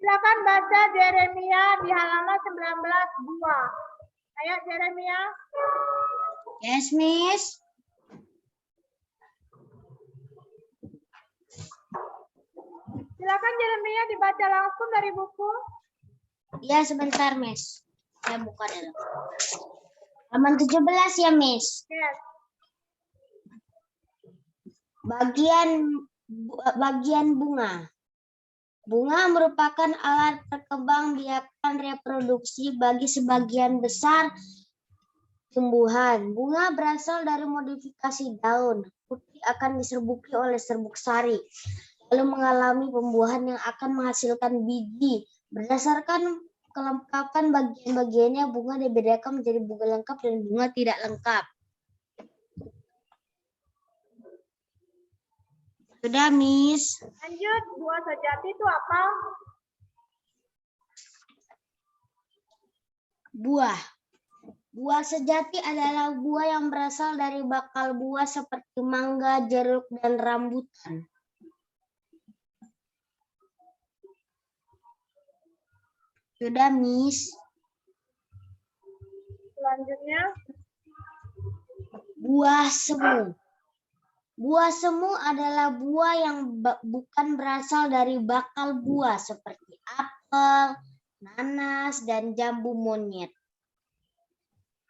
Silakan baca Yeremia di halaman 19 2. Ayo Yeremia. Yes, Miss. Silakan Yeremia dibaca langsung dari buku. Ya, sebentar, Miss. Saya buka dulu. Halaman 17 ya, Miss. Yes. Bagian bunga. Bunga merupakan alat perkembangbiakan reproduksi bagi sebagian besar tumbuhan. Bunga berasal dari modifikasi daun. Putih akan diserbuki oleh serbuk sari, lalu mengalami pembuahan yang akan menghasilkan biji. Berdasarkan kelengkapan bagian-bagiannya, bunga dibedakan menjadi bunga lengkap dan bunga tidak lengkap. Sudah, Miss. Lanjut, buah sejati itu apa? Buah sejati adalah buah yang berasal dari bakal buah seperti mangga, jeruk, dan rambutan. Sudah, Miss. Selanjutnya, buah semu. Buah semu adalah buah yang bukan berasal dari bakal buah seperti apel, nanas, dan jambu monyet.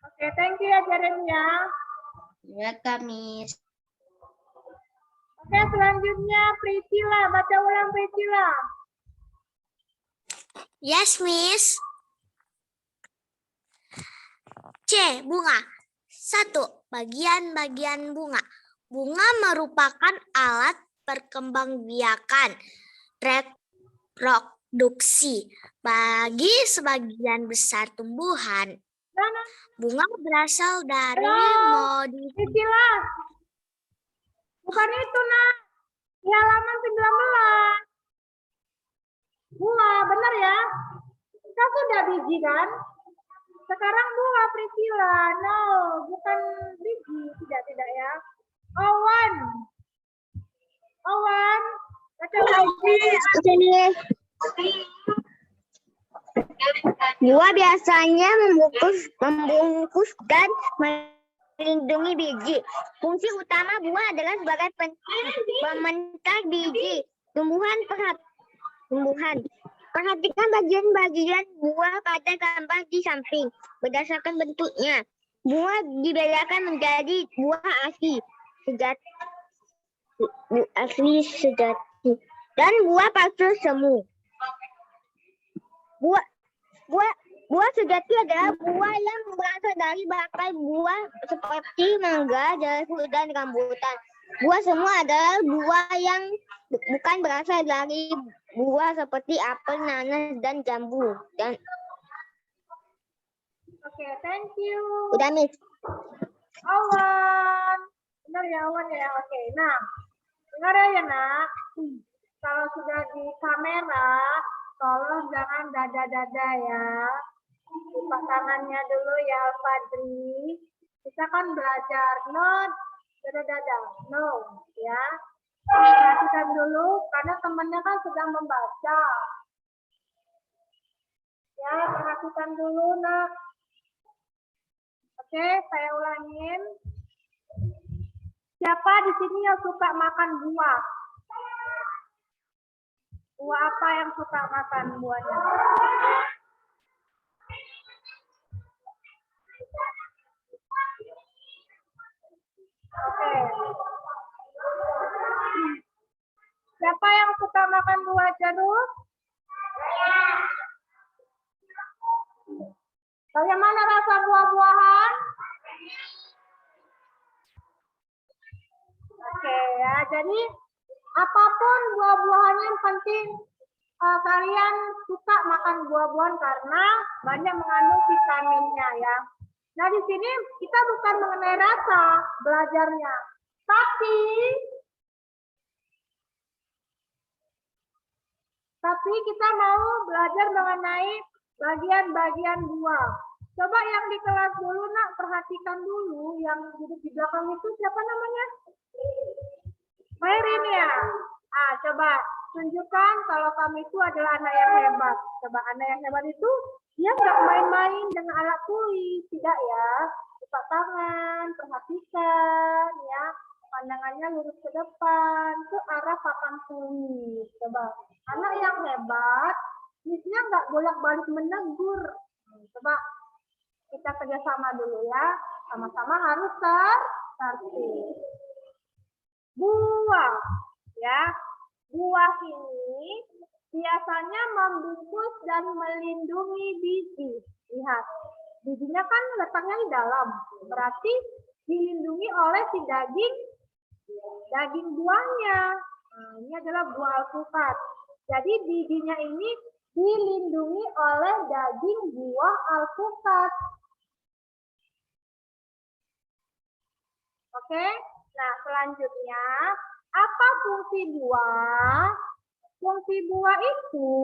Oke, thank you ya Jeremia. Welcome, Miss. Oke, selanjutnya Priscilla, baca ulang Priscilla. Yes, Miss. C. Bunga. 1. Bagian-bagian bunga. Bunga merupakan alat perkembangbiakan reproduksi bagi sebagian besar tumbuhan. Bunga berasal dari modifikasi. Priscilla. Bukan itu, Nak. Di halaman 19. Bunga, benar ya? Kita sudah biji kan? Sekarang bunga Priscilla. No, bukan biji. Tidak ya. Owan. Baca Buah biasanya membungkus dan melindungi biji. Fungsi utama buah adalah sebagai pementar biji tumbuhan. Perhatikan bagian-bagian buah pada gambar di samping. Berdasarkan bentuknya, buah dibedakan menjadi buah asli sejati dan buah palsu semu. Buah sejati adalah buah yang berasal dari bakal buah seperti mangga, jeruk, dan rambutan. Buah semu adalah buah yang bukan berasal dari buah seperti apel, nanas, dan jambu. Oke, thank you. Udah, Miss. Awan. Benar ya, Awan ya. Oke, nah. Dengar ya, Nak. Kalau sudah di kamera, tolong jangan dada-dada ya. Buka tangannya dulu ya, Fadri. Kita kan belajar. No, dada-dada. No, ya. Perhatikan dulu, karena temannya kan sedang membaca. Ya, perhatikan dulu, Nak. Oke, saya ulangin. Siapa di sini yang suka makan buah? Buah apa yang suka makan buahnya? Oke. Siapa yang suka makan buah jeruk? Bagaimana rasa buah-buahan? Oke ya, jadi apapun buah-buahannya yang penting kalian suka makan buah-buahan karena banyak mengandung vitaminnya ya. Nah di sini kita bukan mengenai rasa belajarnya, tapi kita mau belajar mengenai bagian-bagian buah. Coba yang di kelas dulu, Nak, perhatikan dulu yang duduk di belakang itu siapa namanya? Merin ya. Coba Tunjukkan kalau kamu itu adalah anak yang hebat. Coba anak yang hebat itu dia nggak main-main dengan alat tulis, tidak ya. Buka tangan, perhatikan ya. Pandangannya lurus ke depan, ke arah papan tulis. Coba anak yang hebat, misalnya nggak bolak-balik menegur. Coba kita kerjasama dulu ya. Sama-sama harus tertib. Buah, ya. Buah ini biasanya membungkus dan melindungi biji. Lihat, bijinya kan letaknya di dalam, berarti dilindungi oleh si daging buahnya. Nah, ini adalah buah alpukat. Jadi bijinya ini dilindungi oleh daging buah alpukat. Oke, nah selanjutnya apa fungsi buah? Fungsi buah itu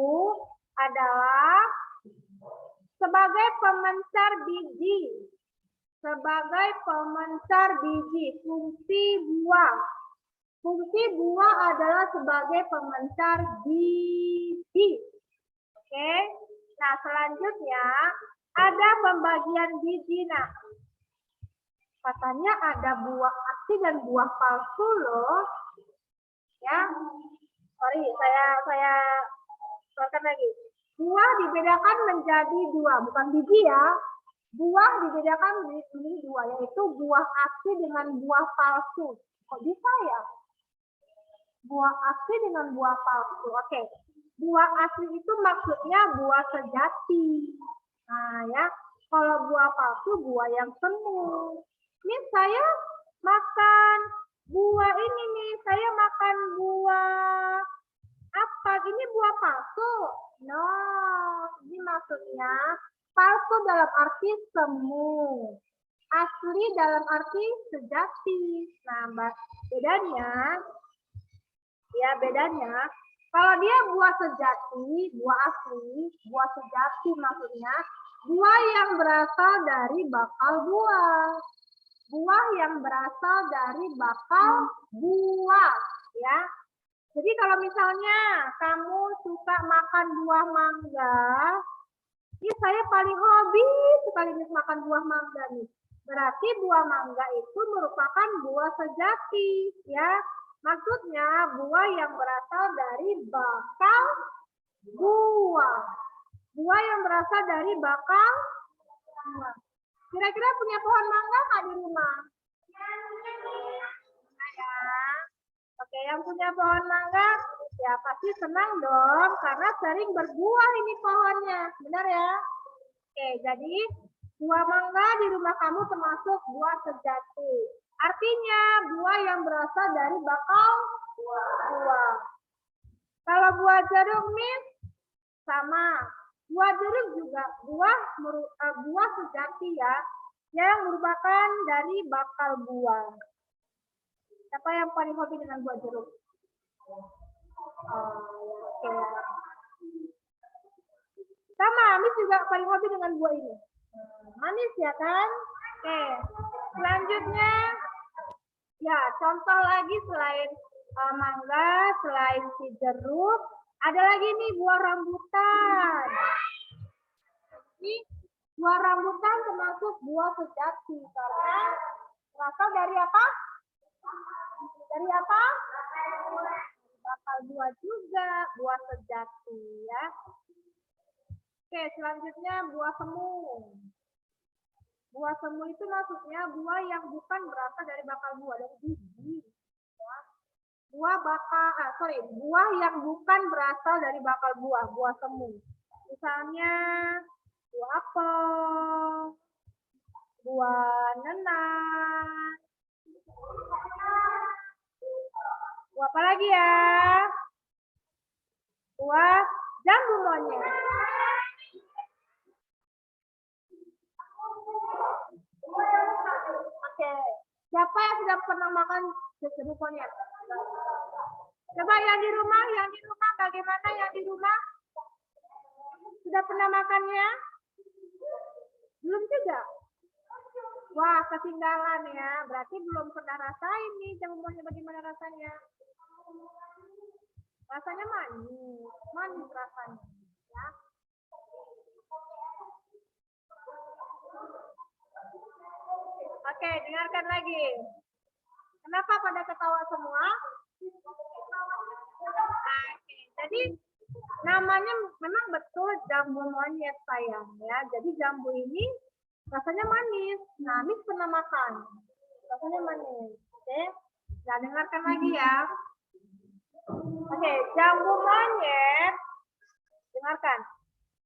adalah sebagai pemencar biji. Sebagai pemencar biji, fungsi buah. Fungsi buah adalah sebagai pemencar biji. Oke, nah selanjutnya ada pembagian biji. Nah, katanya ada buah asli dan buah palsu loh. Ya, sorry, saya sorkan lagi. Buah dibedakan menjadi dua, bukan biji ya. Buah dibedakan menjadi dua, yaitu buah asli dengan buah palsu. Kok bisa ya? Buah asli dengan buah palsu. Oke, buah asli itu maksudnya buah sejati. Nah ya, kalau buah palsu buah yang semu. Ini saya makan buah ini nih, saya makan buah apa? Ini buah palsu. No, ini maksudnya palsu dalam arti semu. Asli dalam arti sejati. Nah, bedanya, ya bedanya, kalau dia buah sejati, buah asli, buah sejati maksudnya buah yang berasal dari bakal buah. Buah yang berasal dari bakal buah, ya. Jadi kalau misalnya kamu suka makan buah mangga, ini saya paling hobi sekali makan buah mangga nih. Berarti buah mangga itu merupakan buah sejati, ya. Maksudnya buah yang berasal dari bakal buah. Buah yang berasal dari bakal buah. Kira-kira punya pohon mangga nggak di rumah? Ya. Oke, yang punya pohon mangga ya pasti senang dong karena sering berbuah ini pohonnya. Benar ya? Oke, jadi buah mangga di rumah kamu termasuk buah sejati. Artinya buah yang berasal dari bakal buah. Kalau buah jeruk nih sama. Buah jeruk juga buah sejati ya, yang merupakan dari bakal buah. Siapa yang paling hobi dengan buah jeruk? Oke. Sama, Miss juga paling hobi dengan buah ini. Manis ya kan? Oke. Selanjutnya, ya contoh lagi selain mangga, selain si jeruk, ada lagi nih buah rambutan. Ini buah rambutan termasuk buah sejati karena berasal dari apa? Dari apa? Bakal buah juga, buah sejati ya. Oke, selanjutnya buah semu. Buah semu itu maksudnya buah yang bukan berasal dari bakal buah, dari biji. Ya. Buah yang bukan berasal dari bakal buah, buah semu. Misalnya buah apel, buah nanas, buah apa lagi ya? Buah jambu monyet. Oke, siapa yang sudah pernah makan jambu monyet? Coba yang di rumah bagaimana yang di rumah? Sudah pernah makannya? Belum juga? Wah, ketinggalan ya. Berarti belum pernah rasain nih jambu monyet bagaimana rasanya. Rasanya manis, manis rasanya. Ya. Oke, dengarkan lagi. Kenapa pada ketawa semua? Oke, jadi namanya memang betul jambu monyet sayang ya. Jadi jambu ini rasanya manis. Nah, Miss pernah makan. Rasanya manis. Oke, nah dengarkan lagi ya. Oke, jambu monyet. Dengarkan.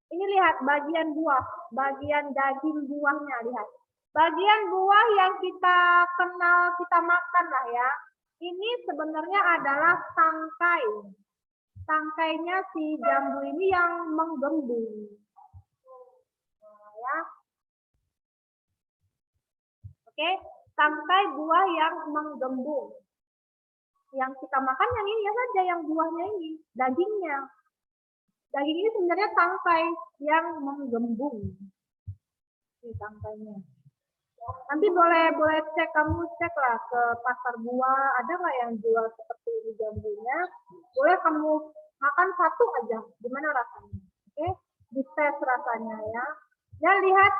Ini lihat bagian buah, bagian daging buahnya lihat. Bagian buah yang kita kenal, kita makan lah ya. Ini sebenarnya adalah tangkai. Tangkainya si jambu ini yang menggembung. Nah, ya. Oke, tangkai buah yang menggembung. Yang kita makan yang ini ya saja, yang buahnya ini, dagingnya. Daging ini sebenarnya tangkai yang menggembung. Ini tangkainya. Nanti boleh cek, kamu cek lah ke pasar buah, ada nggak yang jual seperti ini jambunya? Boleh kamu makan satu aja, gimana rasanya? Oke, dites rasanya ya. Dan lihat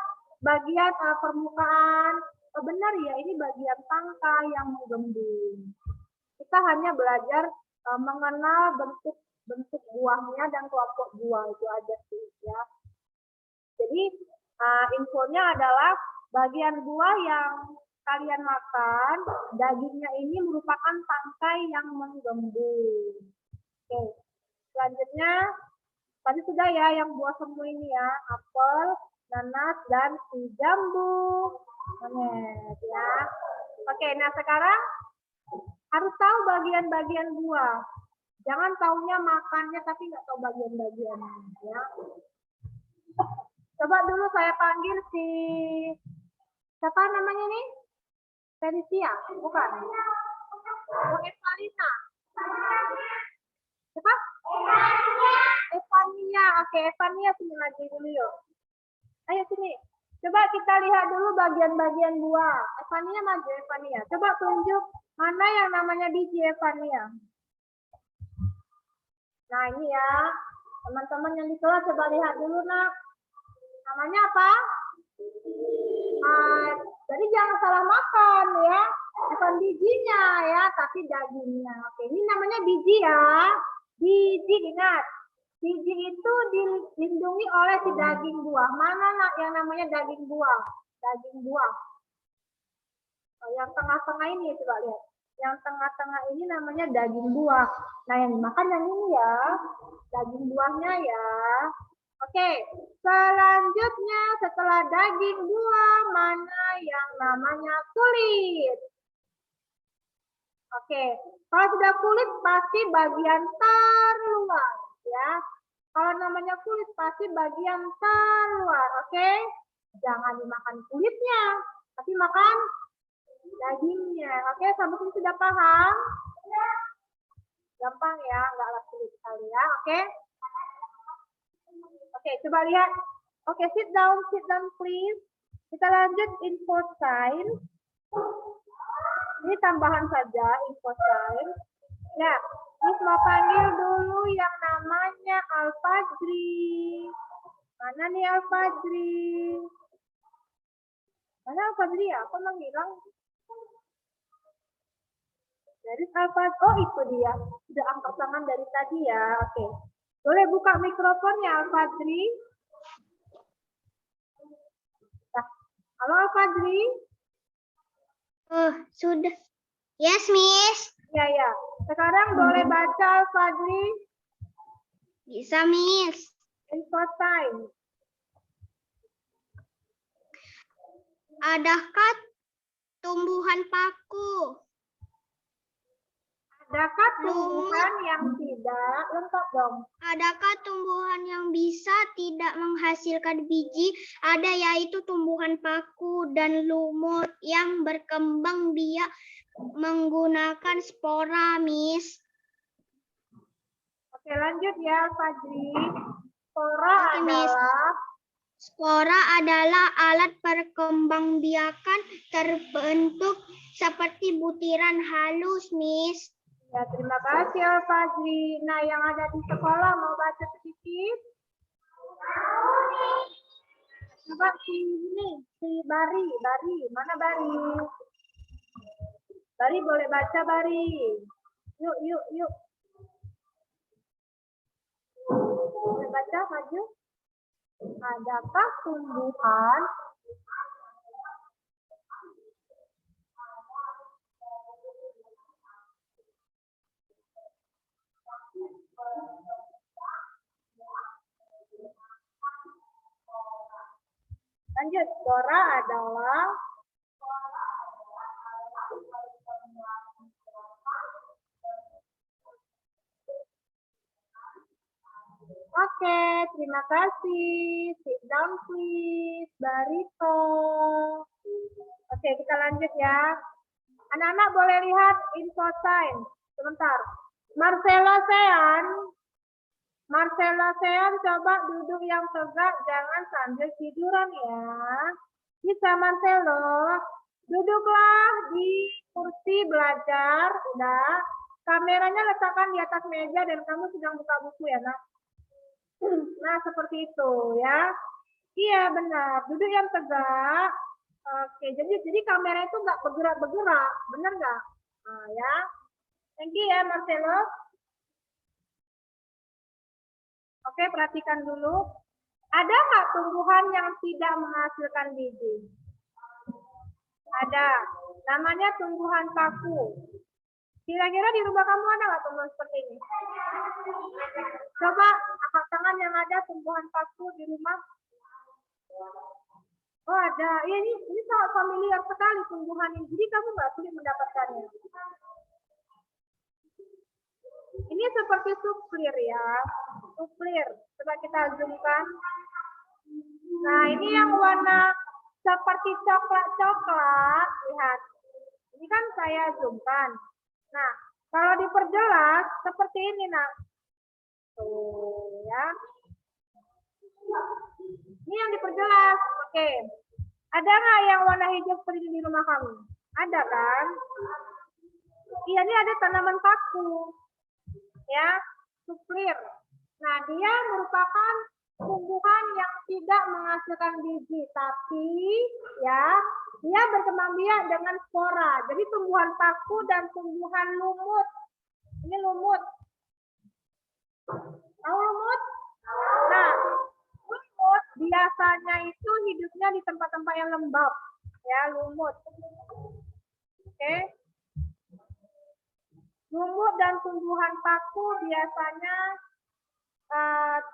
bagian permukaan, oh benar ya, ini bagian tangkai yang menggembung. Kita hanya belajar mengenal bentuk buahnya dan kelompok buah itu aja sih ya. Jadi infonya adalah bagian buah yang kalian makan, dagingnya ini merupakan tangkai yang menggembung. Oke, selanjutnya tadi sudah ya yang buah semu ini ya, apel, nanas, dan si jambu monyet ya. Oke, nah sekarang harus tahu bagian-bagian buah. Jangan taunya makannya tapi nggak tahu bagian-bagiannya ya. Coba dulu saya panggil si siapa namanya nih? Felicia, bukan? Oh, Evalina. Siapa? Evania. Oke, Evania sini lagi dulu yuk. Ayo sini. Coba kita lihat dulu bagian-bagian buah. Evania maju, Evania. Coba tunjuk mana yang namanya biji Evania. Nah ini ya, teman-teman yang di kelas coba lihat dulu nak. Namanya apa? Jadi jangan salah makan ya, bukan bijinya ya, tapi dagingnya. Oke, ini namanya biji ya. Biji, ingat. Biji itu dilindungi oleh si daging buah. Mana nak yang namanya daging buah? Daging buah. Oh, yang tengah-tengah ini coba lihat. Yang tengah-tengah ini namanya daging buah. Nah, yang dimakan yang ini ya, daging buahnya ya. Oke, selanjutnya setelah daging buah, mana yang namanya kulit? Oke, kalau sudah kulit pasti bagian terluar ya. Kalau namanya kulit pasti bagian terluar, oke? Jangan dimakan kulitnya, tapi makan dagingnya. Oke, sampai sini sudah paham? Gampang ya, nggak sulit sekali ya. Oke? Oke, coba lihat. Oke, sit down please. Kita lanjut info sign. Ini tambahan saja info sign. Ya, Miss mau panggil dulu yang namanya Al-Fajri. Mana nih Al-Fajri? Mana Al-Fajri ya? Kok menghilang? Dari Al-Fajri. Oh, itu dia. Sudah angkat tangan dari tadi ya. Oke. Boleh buka mikrofonnya Al-Fajri? Nah, halo Al-Fajri? Oh, sudah. Yes, Miss. Ya, ya. Sekarang boleh baca Al-Fajri? Bisa, Miss. Info sign. Adakah tumbuhan paku? Adakah tumbuhan yang tidak lengkap dong? Adakah tumbuhan yang bisa tidak menghasilkan biji? Ada, yaitu tumbuhan paku dan lumut yang berkembang biak menggunakan spora, Miss. Oke, lanjut ya Fajri. Spora Oke, Miss. Spora adalah alat perkembangbiakan terbentuk seperti butiran halus, Miss. Ya, terima kasih Al-Fajri. Nah, yang ada di sekolah mau baca sedikit? Coba si Bari, mana Bari? Bari boleh baca Bari. Yuk. Boleh baca, maju. Adakah tumbuhan lanjut, spora adalah oke, terima kasih. Sit down please, Barito. Oke, kita lanjut ya. Anak-anak boleh lihat info sign. Sebentar. Marcelo Sean, coba duduk yang tegak, jangan sambil tiduran ya. Bisa Marcelo, duduklah di kursi belajar, udah. Kameranya letakkan di atas meja dan kamu sedang buka buku ya, nak. Nah, seperti itu ya. Iya, benar. Duduk yang tegak. Oke, jadi kamera itu nggak bergerak-bergerak, benar nggak? Nah, ya. Thank you ya, Marcelo. Oke, perhatikan dulu. Ada nggak tumbuhan yang tidak menghasilkan biji? Ada. Namanya tumbuhan paku. Kira-kira di rumah kamu ada nggak tumbuhan seperti ini? Coba angkat tangan yang ada tumbuhan paku di rumah. Oh ada. Ya, ini sangat familiar sekali tumbuhan ini. Jadi kamu nggak sulit mendapatkannya. Ini seperti suflir ya. Suflir. Coba kita zoomkan. Nah, ini yang warna seperti coklat-coklat. Lihat. Ini kan saya zoomkan. Nah, kalau diperjelas seperti ini, nak. Tuh, ya. Ini yang diperjelas. Oke. Ada nggak yang warna hijau seperti ini di rumah kamu? Ada kan? Iya, ini ada tanaman paku. Ya, suflir. Nah, dia merupakan tumbuhan yang tidak menghasilkan biji, tapi ya dia berkembang biak dengan spora. Jadi tumbuhan paku dan tumbuhan lumut. Ini lumut. Tahu lumut? Nah, lumut biasanya itu hidupnya di tempat-tempat yang lembab. Ya, lumut. Oke. Lumut dan tumbuhan paku biasanya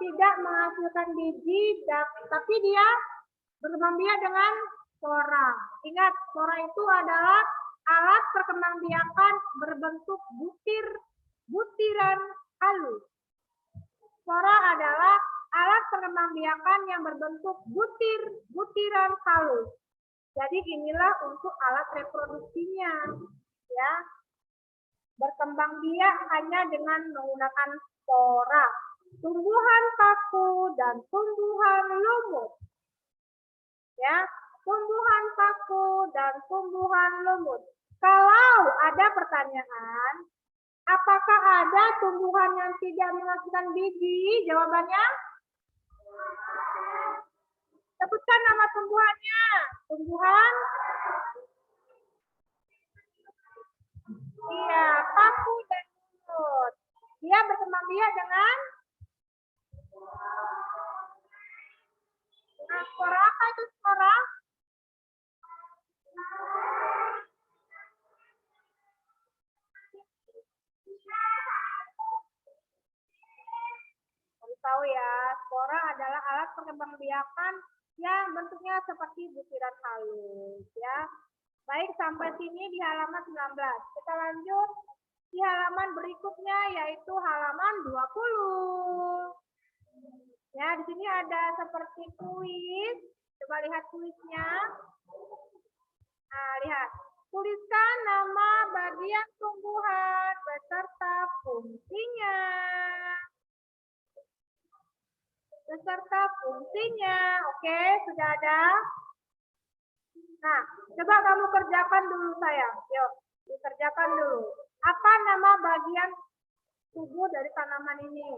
tidak menghasilkan biji, tapi dia berkembang biak dengan spora. Ingat, spora itu adalah alat perkembangbiakan berbentuk butiran halus. Spora adalah alat perkembangbiakan yang berbentuk butiran halus. Jadi inilah untuk alat reproduksinya, ya. Berkembang biak hanya dengan menggunakan spora. Tumbuhan paku dan tumbuhan lumut. Ya, tumbuhan paku dan tumbuhan lumut. Kalau ada pertanyaan, apakah ada tumbuhan yang tidak menghasilkan biji? Jawabannya? Sebutkan nama tumbuhannya. Tumbuhan? Iya, paku dan lumut. Dia berkembang biak dengan spora. Apa itu spora? Harus tahu ya, spora adalah alat perkembangbiakan yang bentuknya seperti butiran halus, ya. Baik, sampai sini di halaman 19. Kita lanjut di halaman berikutnya, yaitu halaman 20. Ya, di sini ada seperti kuis. Coba lihat kuisnya. Nah, lihat. Tuliskan nama bagian tumbuhan beserta fungsinya. Oke, sudah ada. Nah, coba kamu kerjakan dulu sayang. Yuk, dikerjakan dulu. Apa nama bagian tubuh dari tanaman ini?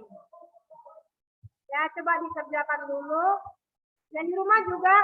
Ya, coba dikerjakan dulu. Dan di rumah juga.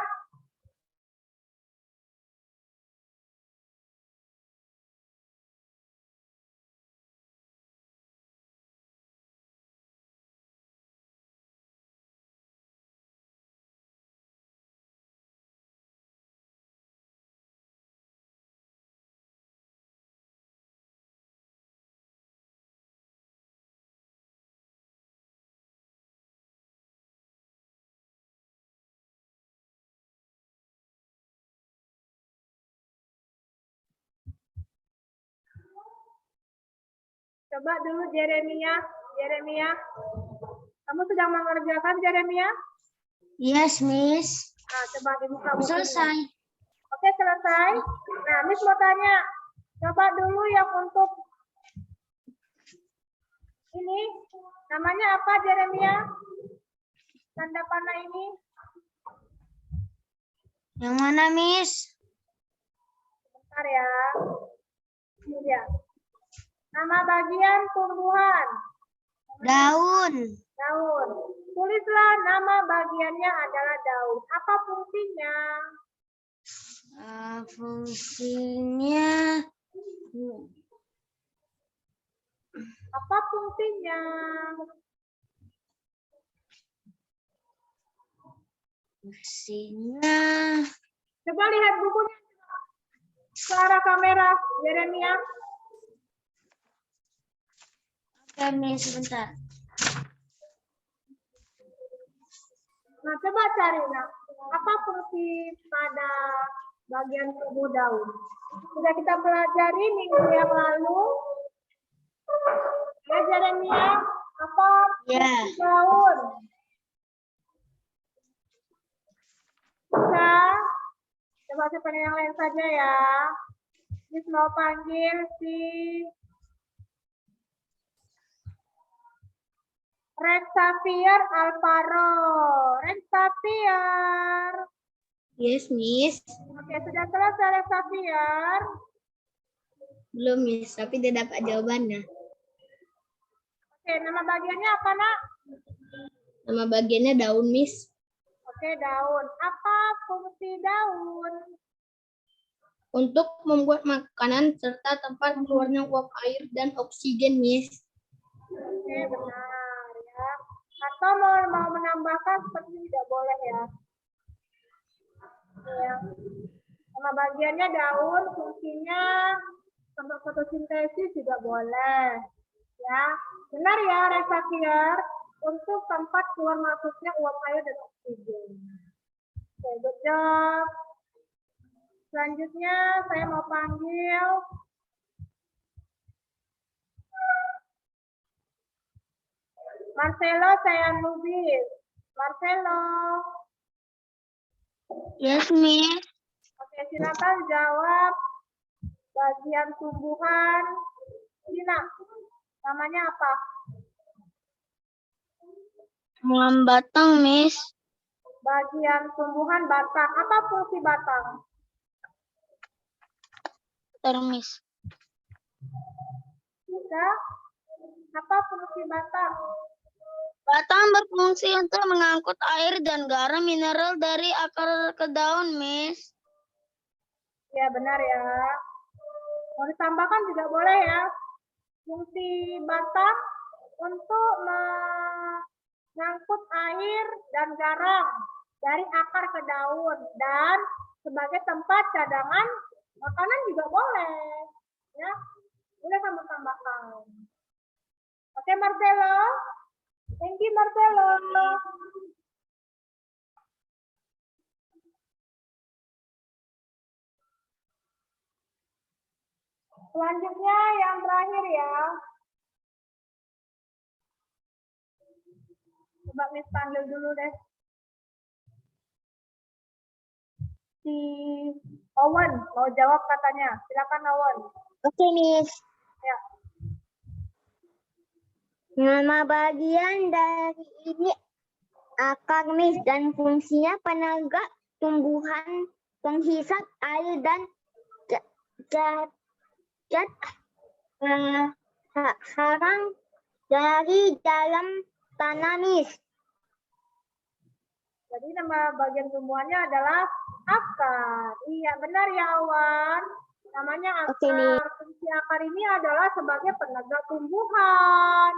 Coba dulu Jeremia. Kamu sedang mengerjakan Jeremia? Yes, Miss. Nah, coba dibuka bukunya. Selesai. Oke, selesai. Nah, Miss mau tanya. Coba dulu yang untuk ini. Namanya apa Jeremia? Tanda panah ini? Yang mana, Miss? Bentar ya. Ini dia. Nama bagian tumbuhan. Daun. Daun. Tulislah nama bagiannya adalah daun. Apa fungsinya? Fungsinya Apa fungsinya? Coba lihat bukunya. Ke arah kamera, Jeremia. Oke, Miss, sebentar. Nah, coba cari, nah, apa fungsi pada bagian tubuh daun? Sudah kita pelajari minggu yang lalu. Ya, Jeremia, apa fungsi daun? Bisa? Coba seperti yang lain saja ya. Miss mau panggil si Rex Xavier Alvaro. Rex Xavier. Yes, Miss. Oke, sudah selesai Rex Xavier. Belum, Miss, tapi dia dapat jawabannya. Oke, nama bagiannya apa, Nak? Nama bagiannya daun, Miss. Oke, daun. Apa fungsi daun? Untuk membuat makanan serta tempat keluarnya uap air dan oksigen, Miss. Oke, benar ya. Atau mau menambahkan seperti tidak boleh ya. Ya. Nama bagiannya daun, fungsinya untuk fotosintesis juga boleh. Ya, benar ya, Rex Xavier. Untuk tempat keluar masuknya uap air dan oksigen. Oke, good job. Selanjutnya saya mau panggil Marcelo Sayanubis. Marcelo. Yes, Miss. Oke, silakan jawab bagian tumbuhan. Cina, namanya apa? Batang, Miss. Bagian tumbuhan batang. Apa fungsi batang? Miss. Bisa? Apa fungsi batang? Batang berfungsi untuk mengangkut air dan garam mineral dari akar ke daun, Miss. Ya, benar ya. Mau ditambahkan juga boleh ya. Fungsi batang untuk mengangkut air dan garam dari akar ke daun. Dan sebagai tempat cadangan makanan juga boleh. Ya, boleh kamu tambahkan. Oke, Marcelo. Thank you, Marcelo. Selanjutnya yang terakhir ya. Coba Miss panggil dulu deh. Si Owen mau jawab katanya. Silakan Owen. Oke, Miss. Ya. Nama bagian dari ini akar, Miss, dan fungsinya penegak tumbuhan, penghisap air dan zat sarang dari dalam tanah, Miss. Jadi nama bagian tumbuhannya adalah akar. Iya, benar ya, Awan. Namanya akar. Oke, nih. Fungsi akar ini adalah sebagai penegak tumbuhan.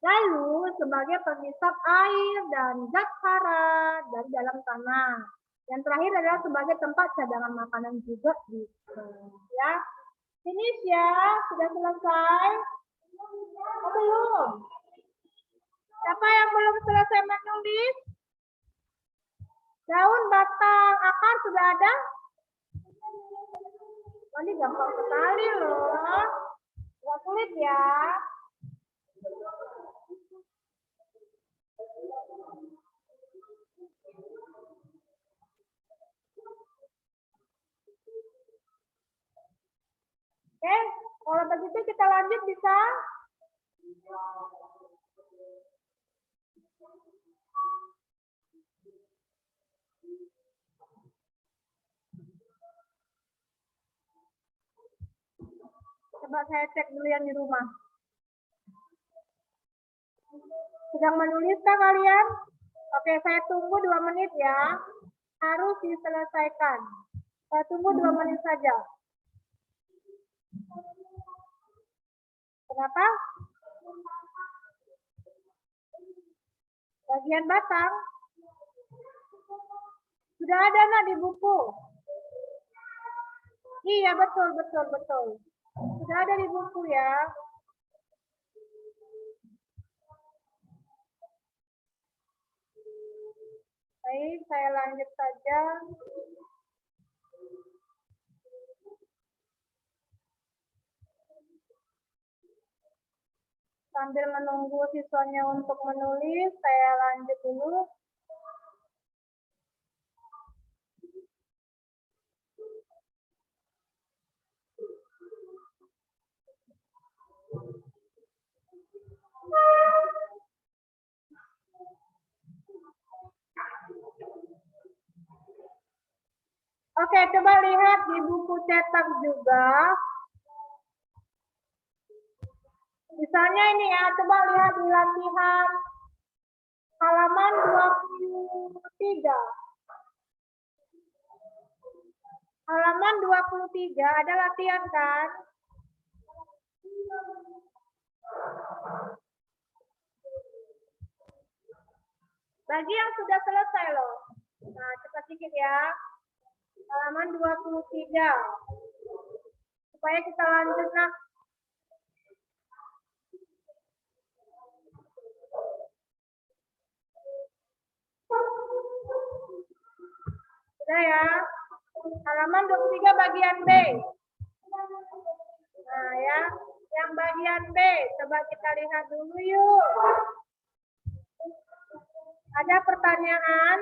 Lalu sebagai pengisap air dan zat hara dari dalam tanah. Yang terakhir adalah sebagai tempat cadangan makanan juga bisa. Ya, finish ya, sudah selesai. Oh, belum. Siapa yang belum selesai menulis? Daun, batang, akar sudah ada? Oh, ini gampang sekali loh. Nggak sulit ya. Oke, kalau begitu kita lanjut bisa? Coba saya cek dulu yang di rumah. Sedang menuliskah kalian? Oke, saya tunggu 2 menit ya. Harus diselesaikan. Saya tunggu 2 menit saja. Kenapa? Bagian batang. Sudah ada nak di buku? Iya, betul. Sudah ada di buku ya. Baik, saya lanjut saja. Sambil menunggu siswanya untuk menulis, saya lanjut dulu. Oke, coba lihat di buku cetak juga. Misalnya ini ya, coba lihat di latihan halaman 23. Halaman 23 ada latihan kan? Bagi yang sudah selesai loh. Nah, cepat sedikit ya. Halaman 23. Supaya kita lanjut nak. Sudah ya. Halaman 23 bagian B. Nah ya, yang bagian B. Coba kita lihat dulu yuk. Ada pertanyaan?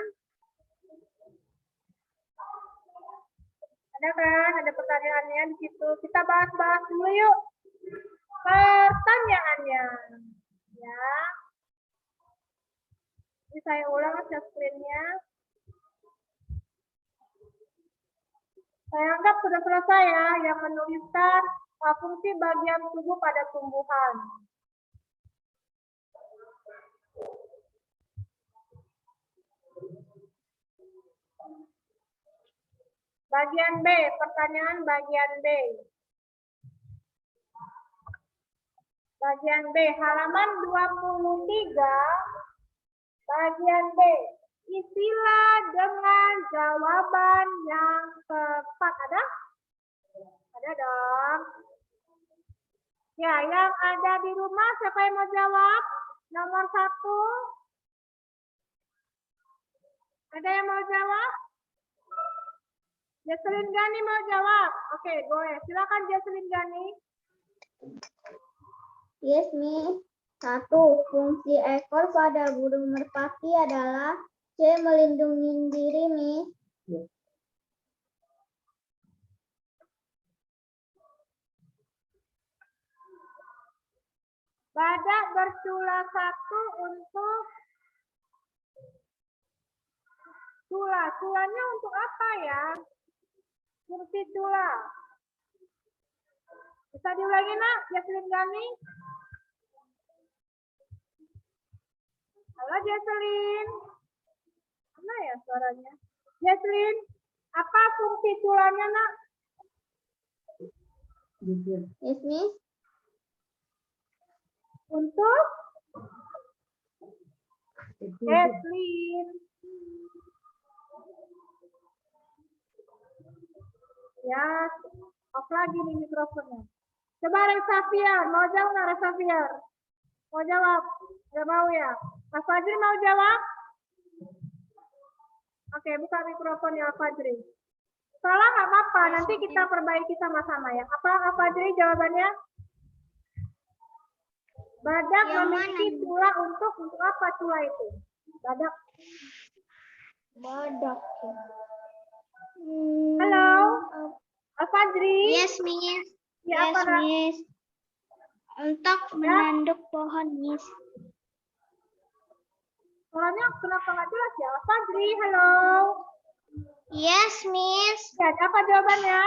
Ada kan? Ada pertanyaannya di situ. Kita bahas-bahas dulu yuk. Pertanyaannya. Ya. Ini saya ulang share screen-nya. Saya anggap sudah selesai ya, yang menuliskan fungsi bagian tubuh pada tumbuhan. Bagian B, pertanyaan bagian B. Bagian B, halaman 23, bagian B. Isilah dengan jawaban yang tepat. Ada? Ada dong. Ya, yang ada di rumah siapa yang mau jawab? Nomor 1. Ada yang mau jawab? Jesselyn Gani mau jawab. Oke, boleh. Silakan Jesselyn Gani. Yes, Miss. 1. Fungsi ekor pada burung merpati adalah C. Melindungi diri, Miss. Badak bercula 1 untuk cula. Culanya untuk apa ya? Fungsi cula. Bisa diulangi nak, Jesslyn Gani? Halo Jesslyn. Mana ya suaranya? Jesslyn, apa fungsi tulangnya nak? Yes, Miss. Untuk Jesslyn. Ya, off lagi nih mikrofonnya. Coba Resafiar, mau jawab nggak Resafiar? Mau jawab? Nggak mau ya? Mas Fajri mau jawab? Oke, buka mikrofon ya Fajri. Salah nggak apa-apa, nanti kita perbaiki sama-sama ya. Apa Fajri jawabannya? Badak memiliki tulang untuk apa tulang itu? Badak. Badak. Halo, Fajri. Yes, Miss. Ya, Yes, apa, Nak? Miss. Untuk menanduk pohon, Miss. Suaranya kenapa nggak jelas ya? Fajri, halo. Yes, Miss. Ya, apa jawabannya?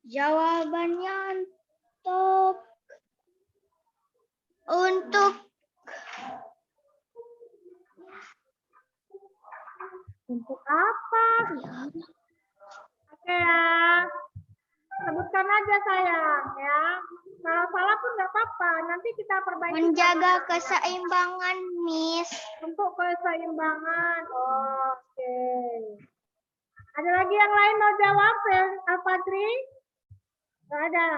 Jawabannya untuk Untuk apa? Oke ya. Sebutkan aja sayang ya. Kalau salah pun nggak apa-apa. Nanti kita perbaiki. menjaga sama-sama. keseimbangan, Miss. Untuk keseimbangan. Oke. Ada lagi yang lain mau jawab, Fajri? Nggak ada.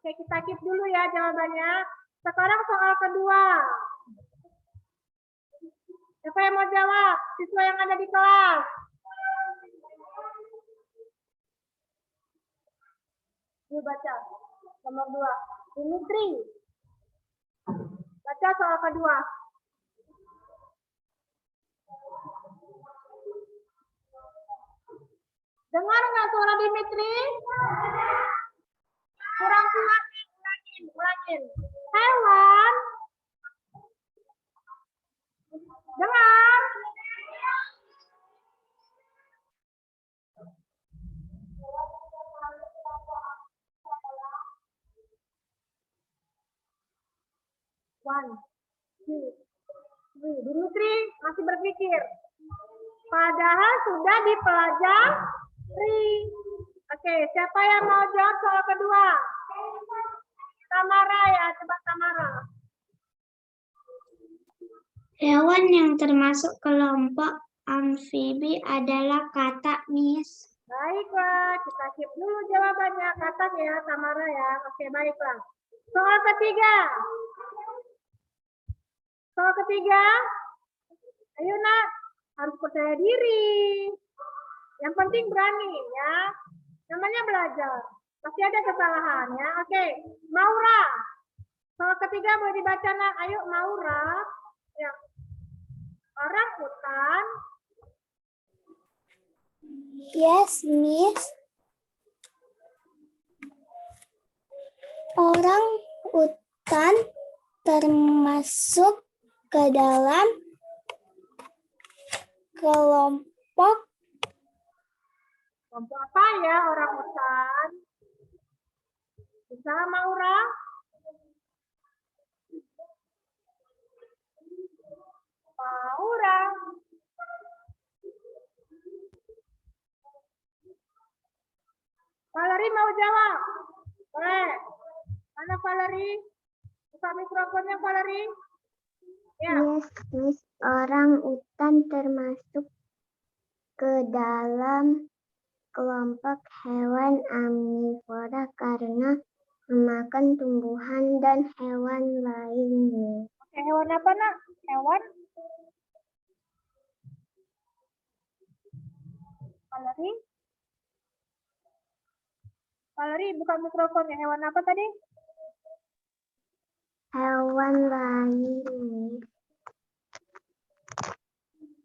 Oke, kita keep dulu ya jawabannya. Sekarang soal kedua. Siapa yang mau jawab? Siswa yang ada di kelas. Yuk baca. Nomor 2. Dimitri. Baca soal kedua. Dengar nggak suara Dimitri? Kurang kuat nih, ulangin. Hewan. Dengar. One, two, three. Dimitri masih berpikir. Padahal sudah dipelajari. Oke, siapa yang mau jawab soal kedua? Tamara ya, coba Tamara. Hewan yang termasuk kelompok amfibi adalah katak, Miss. Baiklah, kita keep dulu jawabannya. Katak ya, Tamara ya. Oke, baiklah. Soal ketiga. Soal ketiga. Ayo nak, harus percaya diri. Yang penting berani ya. Namanya belajar. Pasti ada kesalahan ya. Oke, Maura. Soal ketiga boleh dibaca nak. Ayo Maura. Ya. Orang hutan. Yes, Miss. Orang hutan termasuk ke dalam kelompok Apa ya orang hutan? Bisa Maura? Maura. Valeri mau jawab? Boleh. Mana Valeri? Buka mikrofonnya Valeri. Ya. Yes, Miss. Orang utan termasuk ke dalam kelompok hewan omnivora karena memakan tumbuhan dan hewan lainnya. Oke, hewan apa nak? Hewan? Valeri? Valeri, buka mikrofonnya. Hewan apa tadi? Hewan lainnya.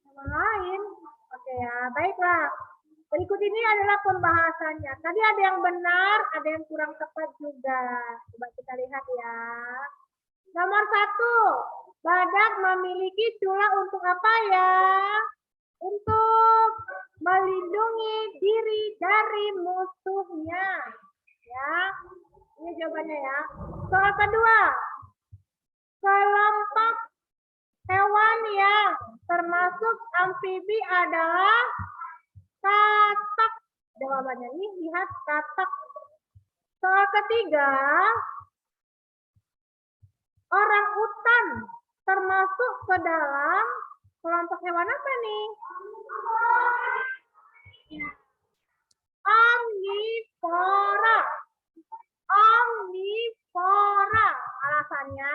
Hewan lain. Oke ya, baiklah. Berikut ini adalah pembahasannya. Tadi ada yang benar, ada yang kurang tepat juga. Coba kita lihat ya. Nomor 1, badak memiliki tulang untuk apa ya? Untuk melindungi diri dari musuhnya. Ya, ini jawabannya ya. Soal kedua, kelompok hewan yang termasuk amfibi adalah katak. Jawabannya nih, lihat katak. Soal ketiga, orang utan termasuk ke dalam kelompok hewan apa nih? Omnivora. Omnivora. Alasannya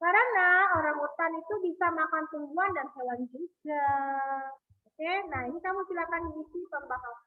karena orang utan itu bisa makan tumbuhan dan hewan juga. Oke, nah ini kamu silakan isi pembahasan.